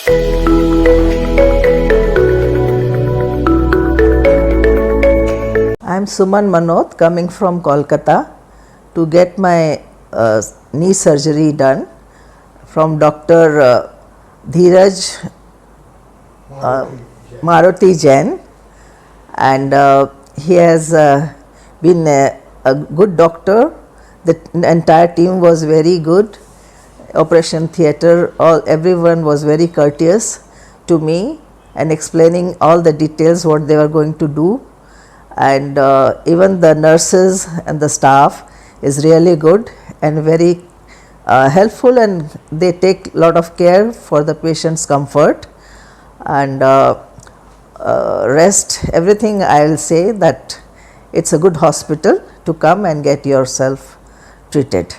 I am Suman Manot, coming from Kolkata to get my knee surgery done from Dr. Dhiraj Marothi Jain, and he has been a good doctor. The entire team was very good. Operation theatre, everyone was very courteous to me and explaining all the details what they were going to do, and even the nurses and the staff is really good and very helpful, and they take lot of care for the patient's comfort, and rest everything. I will say that it's a good hospital to come and get yourself treated.